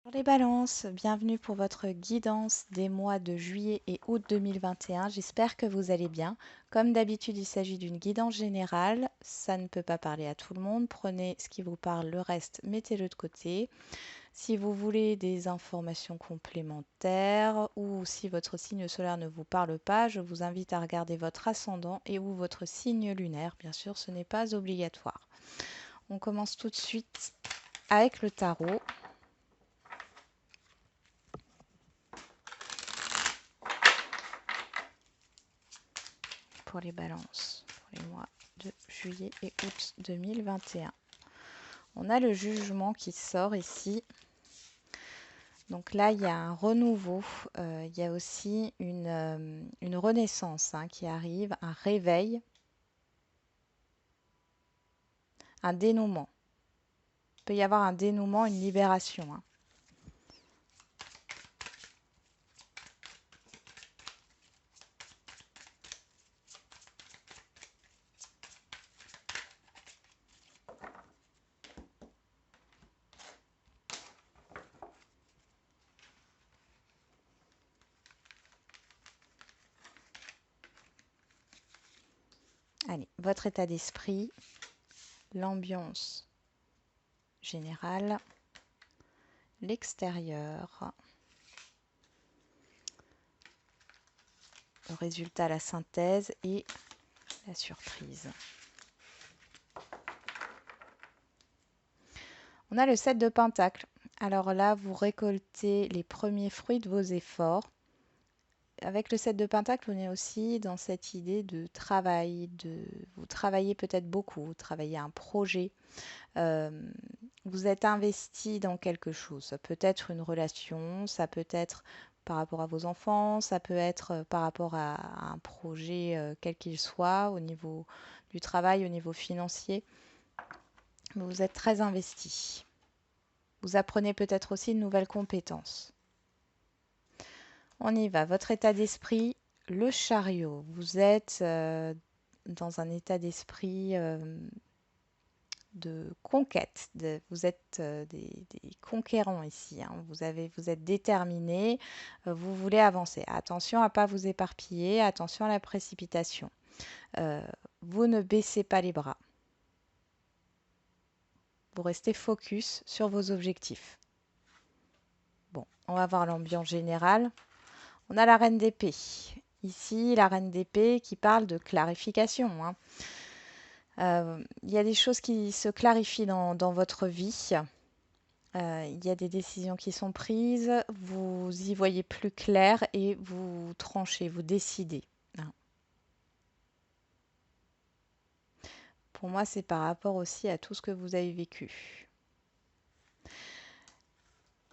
Bonjour les balances, bienvenue pour votre guidance des mois de juillet et août 2021. J'espère que vous allez bien. Comme d'habitude, il s'agit d'une guidance générale. Ça ne peut pas parler à tout le monde. Prenez ce qui vous parle, le reste, mettez-le de côté. Si vous voulez des informations complémentaires ou si votre signe solaire ne vous parle pas, je vous invite à regarder votre ascendant et ou votre signe lunaire. Bien sûr, ce n'est pas obligatoire. On commence tout de suite avec le tarot. Pour les balances, pour les mois de juillet et août 2021. On a le jugement qui sort ici. Donc là, il y a un renouveau, il y a aussi une renaissance qui arrive, un réveil, un dénouement. Il peut y avoir un dénouement, une libération. Allez, votre état d'esprit, l'ambiance générale, l'extérieur, le résultat, la synthèse et la surprise. On a le 7 de Pentacle. Alors là, vous récoltez les premiers fruits de vos efforts. Avec le 7 de Pentacle, on est aussi dans cette idée de travail, vous travaillez peut-être beaucoup, vous travaillez un projet, euh, vous êtes investi dans quelque chose. Ça peut être une relation, ça peut être par rapport à vos enfants, ça peut être par rapport à un projet quel qu'il soit, au niveau du travail, au niveau financier. Vous êtes très investi. Vous apprenez peut-être aussi de nouvelles compétences. On y va. Votre état d'esprit, le chariot. Vous êtes dans un état d'esprit de conquête. Vous êtes des conquérants ici. Vous êtes déterminés. Vous voulez avancer. Attention à ne pas vous éparpiller. Attention à la précipitation. Euh, vous ne baissez pas les bras. Vous restez focus sur vos objectifs. Bon, on va voir l'ambiance générale. On a la reine d'épée. Ici, la reine d'épée qui parle de clarification. Il y a des choses qui se clarifient dans votre vie. Il y a des décisions qui sont prises. Vous y voyez plus clair et vous tranchez, vous décidez. Pour moi, c'est par rapport aussi à tout ce que vous avez vécu.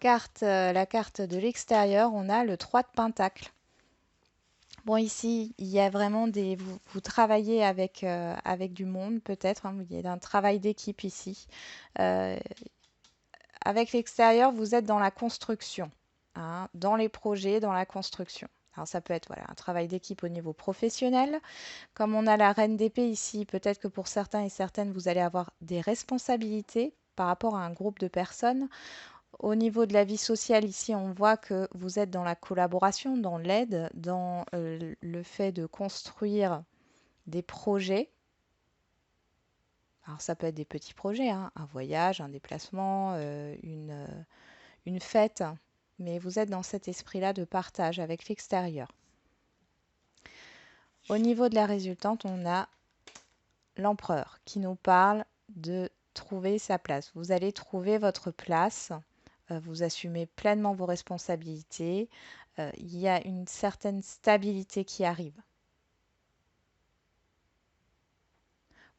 La carte de l'extérieur, on a le 3 de Pentacle. Bon, ici, il y a vraiment vous travaillez avec du monde, peut-être. Il y a un travail d'équipe ici. Euh, Avec l'extérieur, vous êtes dans la construction, dans les projets, dans la construction. Alors ça peut être un travail d'équipe au niveau professionnel. Comme on a la reine d'épée ici, peut-être que pour certains et certaines, vous allez avoir des responsabilités par rapport à un groupe de personnes. Au niveau de la vie sociale, ici, on voit que vous êtes dans la collaboration, dans l'aide, dans le fait de construire des projets. Alors ça peut être des petits projets, un voyage, un déplacement, une fête, mais vous êtes dans cet esprit-là de partage avec l'extérieur. Au niveau de la résultante, on a l'empereur qui nous parle de trouver sa place. Vous allez trouver votre place, vous assumez pleinement vos responsabilités, il y a une certaine stabilité qui arrive.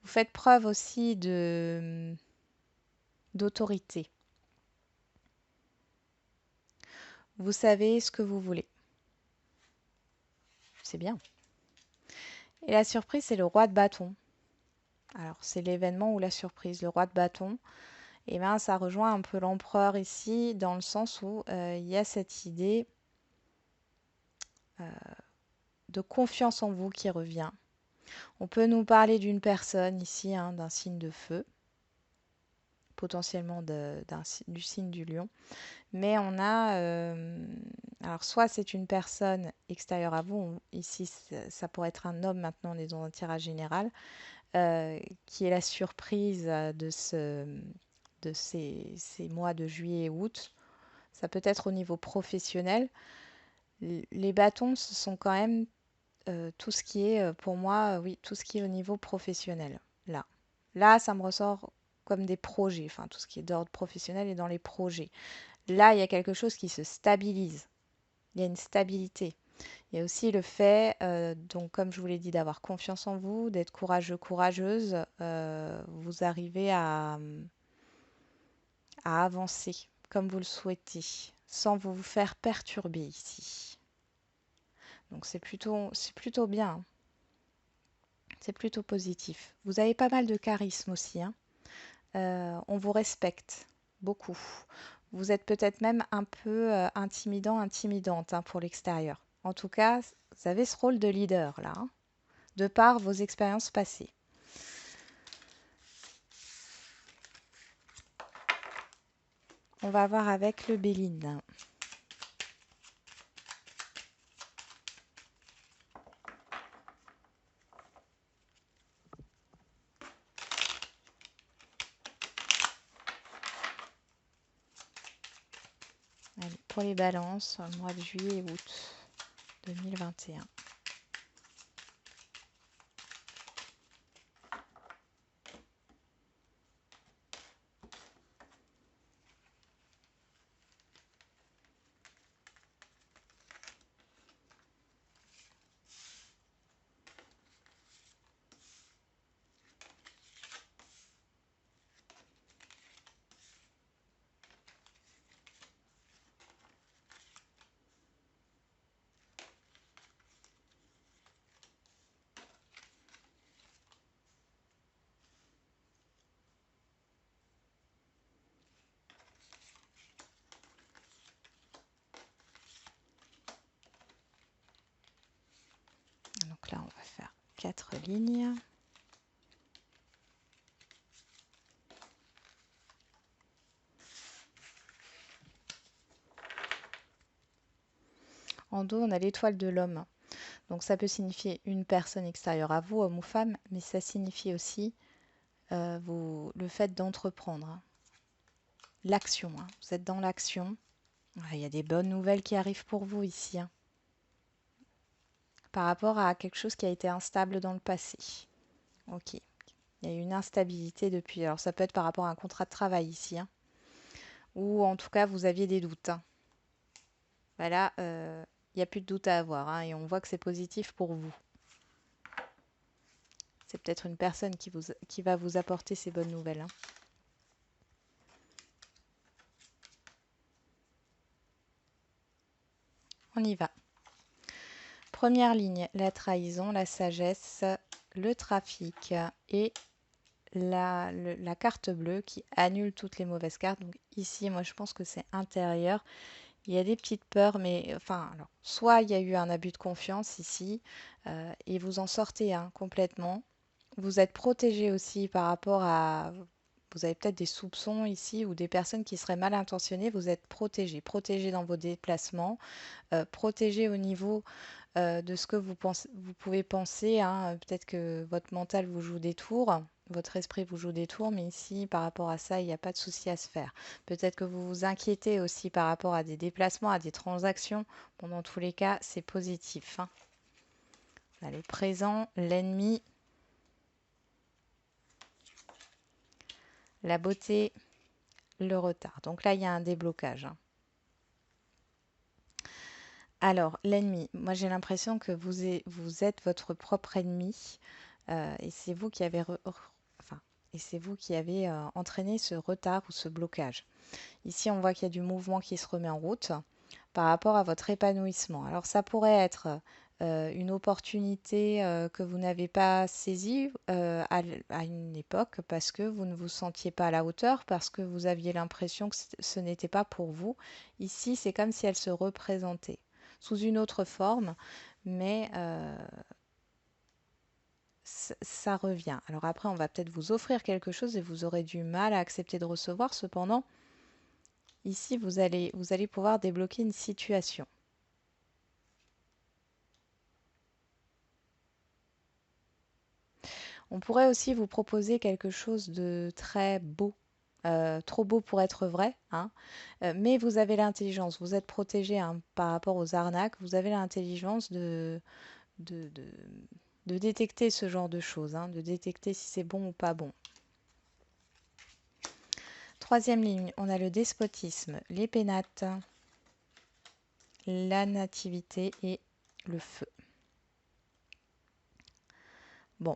Vous faites preuve aussi d'autorité. Vous savez ce que vous voulez. C'est bien. Et la surprise, c'est le roi de bâton. Alors, c'est l'événement ou la surprise. Le roi de bâton, et bien, ça rejoint un peu l'empereur ici, dans le sens où il y a cette idée de confiance en vous qui revient. On peut nous parler d'une personne ici, d'un signe de feu. potentiellement du signe du lion. Mais on a, alors soit c'est une personne extérieure à vous, ici ça pourrait être un homme, maintenant on est dans un tirage général, qui est la surprise de ces mois de juillet et août. Ça peut être au niveau professionnel. Les bâtons, ce sont quand même tout ce qui est, pour moi, oui, tout ce qui est au niveau professionnel. Là. Là, ça me ressort comme des projets, enfin tout ce qui est d'ordre professionnel et dans les projets. Là, il y a quelque chose qui se stabilise. Il y a une stabilité. Il y a aussi le fait, donc comme je vous l'ai dit, d'avoir confiance en vous, d'être courageux, courageuse. Vous arrivez à avancer comme vous le souhaitez, sans vous faire perturber ici. Donc c'est plutôt bien, hein. C'est plutôt positif. Vous avez pas mal de charisme aussi, hein. On vous respecte beaucoup. Vous êtes peut-être même un peu intimidant, intimidante, hein, pour l'extérieur. En tout cas, vous avez ce rôle de leader là, hein, de par vos expériences passées. On va voir avec le Béline. Allez, pour les balances, mois de juillet et août 2021. Donc là, on va faire 4 lignes. En dos, on a l'étoile de l'homme. Donc ça peut signifier une personne extérieure à vous, homme ou femme, mais ça signifie aussi le fait d'entreprendre, hein. L'action, hein. Vous êtes dans l'action. Il y a des bonnes nouvelles qui arrivent pour vous ici, hein, par rapport à quelque chose qui a été instable dans le passé. Ok. Il y a eu une instabilité depuis. Alors ça peut être par rapport à un contrat de travail ici, hein, ou en tout cas vous aviez des doutes, hein. Voilà, il n'y a plus de doute à avoir, hein, et on voit que c'est positif pour vous. C'est peut-être une personne qui va vous apporter ces bonnes nouvelles, hein. On y va. Première ligne, la trahison, la sagesse, le trafic et la carte bleue qui annule toutes les mauvaises cartes. Donc ici, moi je pense que c'est intérieur. Il y a des petites peurs, mais enfin, alors, soit il y a eu un abus de confiance ici, et vous en sortez, hein, complètement. Vous êtes protégé aussi par rapport à... Vous avez peut-être des soupçons ici ou des personnes qui seraient mal intentionnées. Vous êtes protégé, protégé dans vos déplacements, protégé au niveau de ce que vous pouvez penser, hein. Peut-être que votre mental vous joue des tours, votre esprit vous joue des tours, mais ici, par rapport à ça, il n'y a pas de souci à se faire. Peut-être que vous vous inquiétez aussi par rapport à des déplacements, à des transactions. Bon, dans tous les cas, c'est positif, hein. Allez, présent, l'ennemi, la beauté, le retard. Donc là, il y a un déblocage, hein. Alors, l'ennemi, moi j'ai l'impression que vous êtes votre propre ennemi, et c'est vous qui avez enfin, et c'est vous qui avez entraîné ce retard ou ce blocage. Ici, on voit qu'il y a du mouvement qui se remet en route par rapport à votre épanouissement. Alors, ça pourrait être une opportunité que vous n'avez pas saisie à une époque parce que vous ne vous sentiez pas à la hauteur, parce que vous aviez l'impression que ce n'était pas pour vous. Ici, c'est comme si elle se représentait sous une autre forme, mais ça revient. Alors après, on va peut-être vous offrir quelque chose et vous aurez du mal à accepter de recevoir. Cependant, ici, vous allez pouvoir débloquer une situation. On pourrait aussi vous proposer quelque chose de très beau, trop beau pour être vrai, hein. Mais vous avez l'intelligence, vous êtes protégé hein, par rapport aux arnaques, vous avez l'intelligence de, de- de détecter ce genre de choses, hein, de détecter si c'est bon ou pas bon. Troisième ligne, on a le despotisme, les pénates, la nativité et le feu. Bon,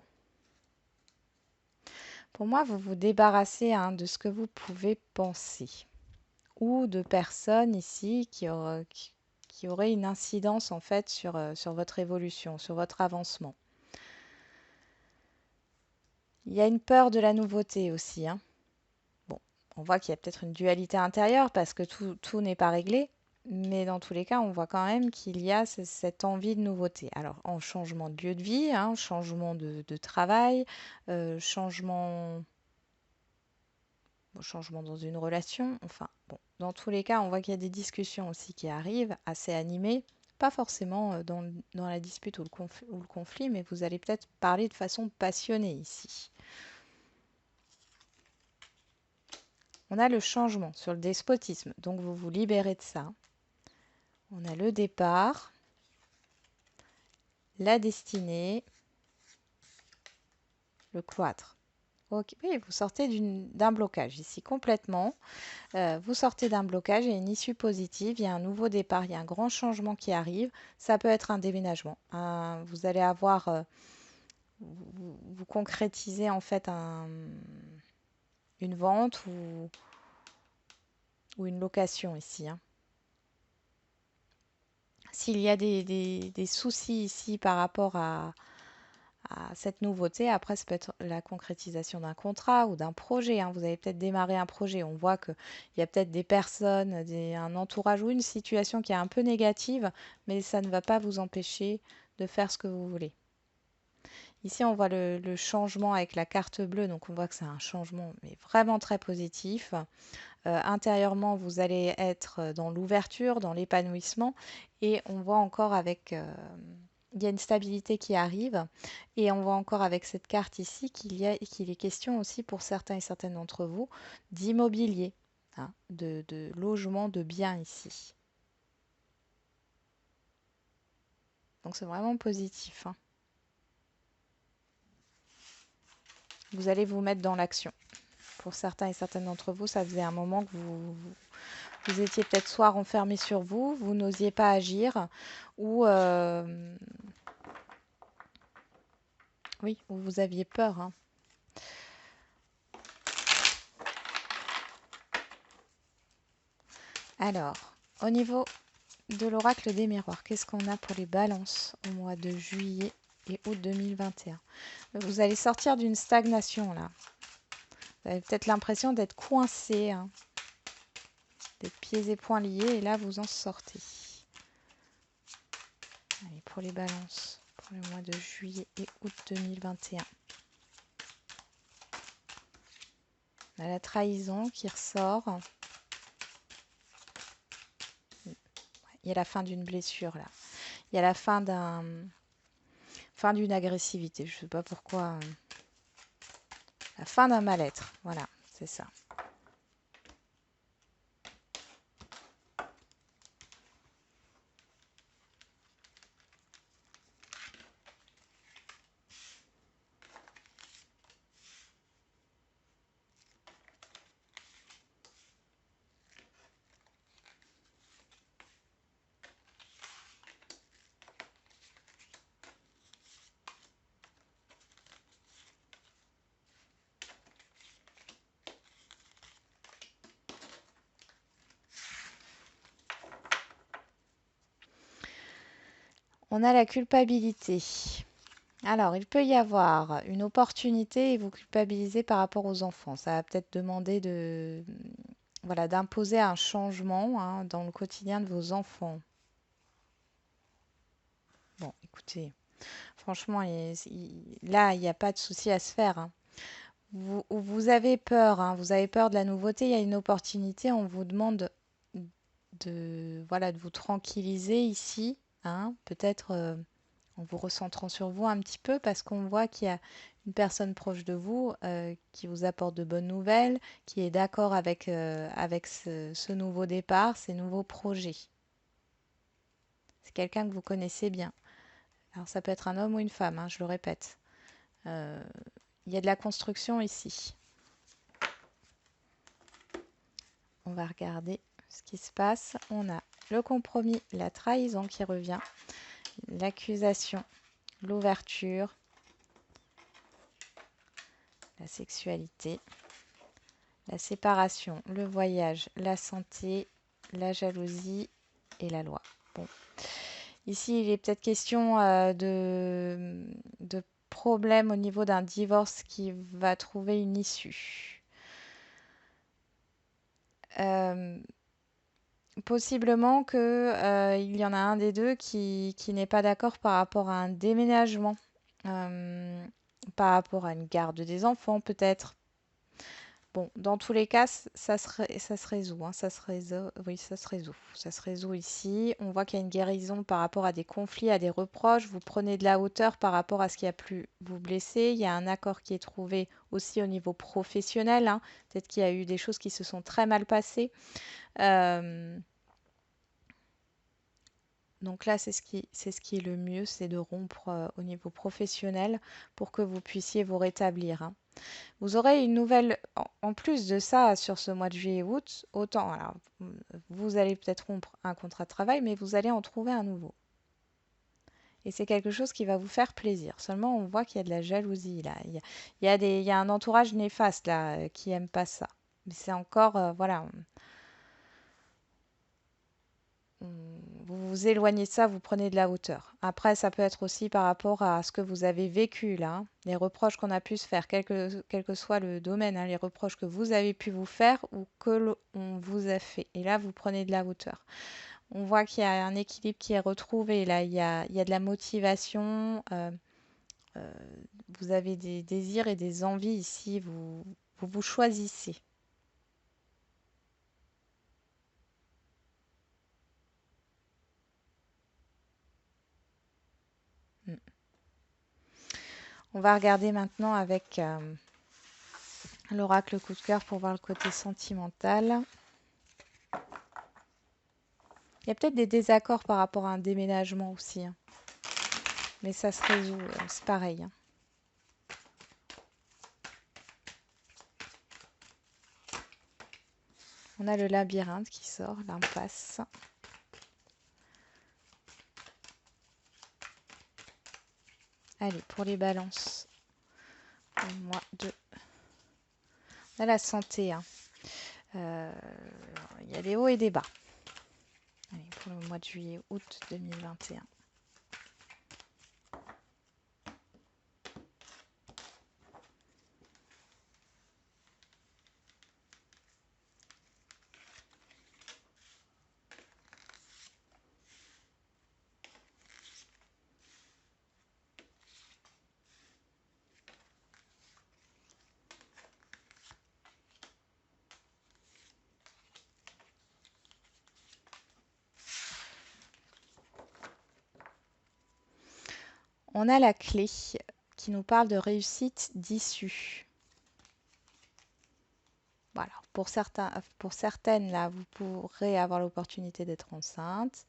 pour moi, vous vous débarrassez hein, de ce que vous pouvez penser ou de personnes ici qui auraient une incidence en fait sur votre évolution, sur votre avancement. Il y a une peur de la nouveauté aussi, hein. Bon, on voit qu'il y a peut-être une dualité intérieure parce que tout n'est pas réglé, mais dans tous les cas, on voit quand même qu'il y a cette envie de nouveauté. Alors, en changement de lieu de vie, hein, changement de travail, changement, bon, changement dans une relation, enfin, bon, dans tous les cas, on voit qu'il y a des discussions aussi qui arrivent, assez animées, pas forcément dans la dispute ou le conflit, mais vous allez peut-être parler de façon passionnée ici. On a le changement sur le despotisme, donc vous vous libérez de ça. On a le départ, la destinée, le cloître. Ok, oui, vous sortez d'un blocage ici complètement. Vous sortez d'un blocage, il y a une issue positive, il y a un nouveau départ, il y a un grand changement qui arrive. Ça peut être un déménagement. Vous allez avoir, vous concrétisez en fait une vente ou une location ici, hein. S'il y a des soucis ici par rapport à cette nouveauté. Après, ça peut être la concrétisation d'un contrat ou d'un projet, hein. Vous avez peut-être démarré un projet. On voit qu'il y a peut-être des personnes, un entourage ou une situation qui est un peu négative, mais ça ne va pas vous empêcher de faire ce que vous voulez. Ici, on voit le changement avec la carte bleue, donc on voit que c'est un changement mais vraiment très positif. Intérieurement, vous allez être dans l'ouverture, dans l'épanouissement, et on voit encore avec il y a une stabilité qui arrive et on voit encore avec cette carte ici qu'il est question aussi pour certains et certaines d'entre vous d'immobilier, hein, de logement, de biens ici. Donc c'est vraiment positif, hein. Vous allez vous mettre dans l'action. Pour certains et certaines d'entre vous, ça faisait un moment que vous étiez peut-être soit renfermé sur vous, vous n'osiez pas agir, ou oui, ou vous aviez peur, hein. Alors, au niveau de l'oracle des miroirs, qu'est-ce qu'on a pour les balances au mois de juillet et août 2021? Vous allez sortir d'une stagnation là. Vous avez peut-être l'impression d'être coincé, hein, d'être pieds et poings liés, et là vous en sortez. Allez, pour les balances, pour le mois de juillet et août 2021. On a la trahison qui ressort. Il y a la fin d'une blessure là. Il y a la fin d'une agressivité. Je ne sais pas pourquoi. La fin d'un mal-être. Voilà, c'est ça. On a la culpabilité. Alors, il peut y avoir une opportunité et vous culpabiliser par rapport aux enfants. Ça va peut-être demander voilà, d'imposer un changement hein, dans le quotidien de vos enfants. Bon, écoutez, Franchement, là, il n'y a pas de souci à se faire, hein. Vous avez peur, hein, vous avez peur de la nouveauté, il y a une opportunité, on vous demande voilà, de vous tranquilliser ici, hein, peut-être en vous recentrant sur vous un petit peu parce qu'on voit qu'il y a une personne proche de vous qui vous apporte de bonnes nouvelles, qui est d'accord avec ce nouveau départ, ces nouveaux projets. C'est quelqu'un que vous connaissez bien. Alors ça peut être un homme ou une femme, hein, je le répète. Euh, il y a de la construction ici. On va regarder ce qui se passe. On a le compromis, la trahison qui revient, l'accusation, l'ouverture, la sexualité, la séparation, le voyage, la santé, la jalousie et la loi. Bon. Ici, il est peut-être question de problème au niveau d'un divorce qui va trouver une issue. Euh, Possiblement que, il y en a un des deux qui n'est pas d'accord par rapport à un déménagement, euh, par rapport à une garde des enfants peut-être. Bon, dans tous les cas, ça se résout, hein, ça se résout, oui, ça se résout. Ça se résout ici. On voit qu'il y a une guérison par rapport à des conflits, à des reproches. Vous prenez de la hauteur par rapport à ce qui a pu vous blesser. Il y a un accord qui est trouvé aussi au niveau professionnel, hein. Peut-être qu'il y a eu des choses qui se sont très mal passées. Euh, Donc là, c'est ce qui est le mieux, c'est de rompre au niveau professionnel pour que vous puissiez vous rétablir, hein. Vous aurez une nouvelle, en plus de ça, sur ce mois de juillet-août, autant, alors, vous allez peut-être rompre un contrat de travail, mais vous allez en trouver un nouveau. Et c'est quelque chose qui va vous faire plaisir. Seulement, on voit qu'il y a de la jalousie là. Il y a un entourage néfaste là qui aime pas ça. Mais c'est encore, voilà, vous vous éloignez de ça, vous prenez de la hauteur. Après, ça peut être aussi par rapport à ce que vous avez vécu là, hein. Les reproches qu'on a pu se faire, quel que soit le domaine, hein, les reproches que vous avez pu vous faire ou que l'on vous a fait. Et là, vous prenez de la hauteur. On voit qu'il y a un équilibre qui est retrouvé. Là, il y a de la motivation. Euh, vous avez des désirs et des envies ici. Vous choisissez. Mm. On va regarder maintenant avec l'oracle coup de cœur pour voir le côté sentimental. Il y a peut-être des désaccords par rapport à un déménagement aussi, hein. Mais ça se résout, c'est pareil, hein. On a le labyrinthe qui sort, l'impasse. Allez, pour les balances, au mois de... On a la santé, hein. Euh, il y a des hauts et des bas. Allez, pour le mois de juillet-août 2021. On a la clé qui nous parle de réussite d'issue. Voilà, pour certaines, là, vous pourrez avoir l'opportunité d'être enceinte.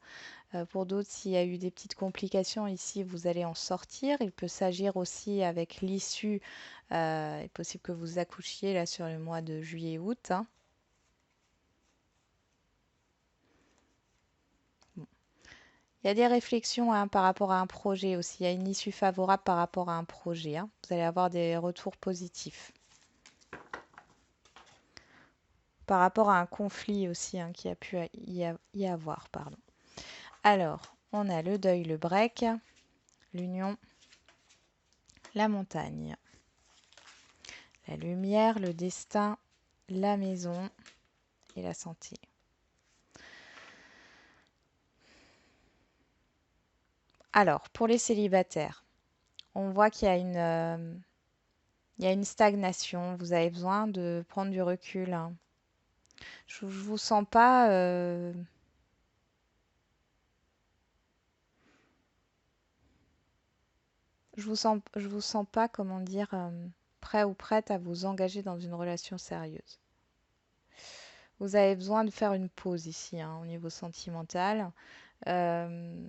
Pour d'autres, s'il y a eu des petites complications ici, vous allez en sortir. Il peut s'agir aussi avec l'issue. Il est possible que vous accouchiez là sur le mois de juillet-août, hein. Bon. Il y a des réflexions, hein, par rapport à un projet aussi. Il y a une issue favorable par rapport à un projet, hein. Vous allez avoir des retours positifs. Par rapport à un conflit aussi, hein, qui a pu y avoir, pardon. Alors, on a le deuil, le break, l'union, la montagne, la lumière, le destin, la maison et la santé. Alors, pour les célibataires, On voit qu'il y a il y a une stagnation. Vous avez besoin de prendre du recul, hein. Je vous sens pas, je vous sens pas, comment dire, prêt ou prête à vous engager dans une relation sérieuse. Vous avez besoin de faire une pause ici, hein, au niveau sentimental. Euh,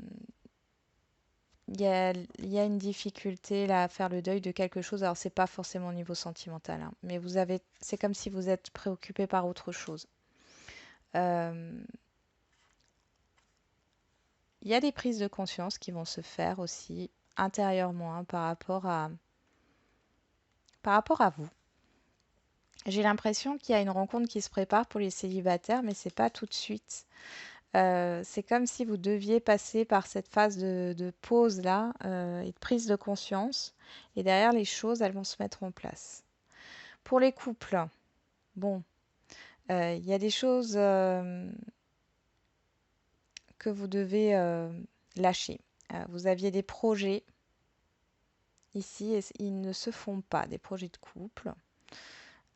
il y a une difficulté là à faire le deuil de quelque chose. Alors c'est pas forcément au niveau sentimental, hein, mais c'est comme si vous êtes préoccupé par autre chose. Euh, il y a des prises de conscience qui vont se faire aussi intérieurement, hein, par rapport à vous. J'ai l'impression qu'il y a une rencontre qui se prépare pour les célibataires, mais c'est pas tout de suite. C'est comme si vous deviez passer par cette phase de pause là et de prise de conscience. Et derrière, les choses, elles vont se mettre en place. Pour les couples, bon, il y a des choses que vous devez lâcher. Vous aviez des projets ici et ils ne se font pas, des projets de couple.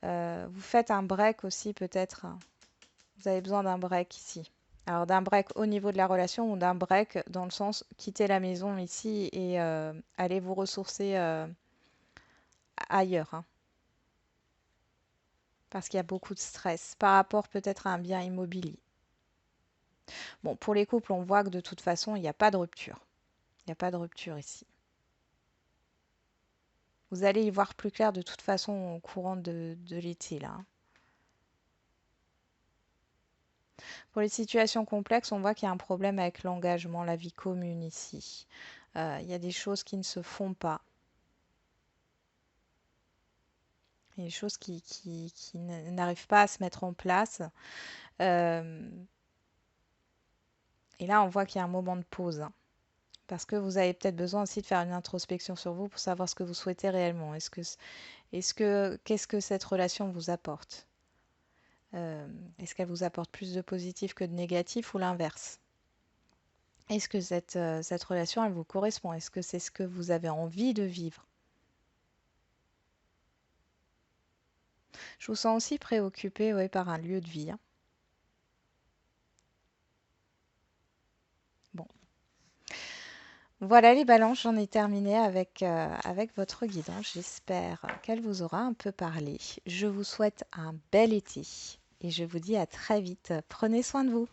Vous faites un break aussi peut-être, hein. Vous avez besoin d'un break ici. Alors d'un break au niveau de la relation ou d'un break dans le sens quitter la maison ici et aller vous ressourcer ailleurs, hein, parce qu'il y a beaucoup de stress par rapport peut-être à un bien immobilier. Bon, pour les couples, on voit que de toute façon, il n'y a pas de rupture. Il n'y a pas de rupture ici. Vous allez y voir plus clair de toute façon au courant de l'été là, hein. Pour les situations complexes, on voit qu'il y a un problème avec l'engagement, la vie commune ici. Il y a des choses qui ne se font pas. Il y a des choses qui n'arrivent pas à se mettre en place. Euh, et là, on voit qu'il y a un moment de pause, hein, parce que vous avez peut-être besoin aussi de faire une introspection sur vous pour savoir ce que vous souhaitez réellement. Qu'est-ce que cette relation vous apporte? Est-ce qu'elle vous apporte plus de positif que de négatif ou l'inverse? Est-ce que cette relation, elle vous correspond? Est-ce que c'est ce que vous avez envie de vivre? Je vous sens aussi préoccupé, ouais, par un lieu de vie, hein. Bon, voilà les balances, j'en ai terminé avec votre guidance. J'espère qu'elle vous aura un peu parlé. Je vous souhaite un bel été et je vous dis à très vite. Prenez soin de vous.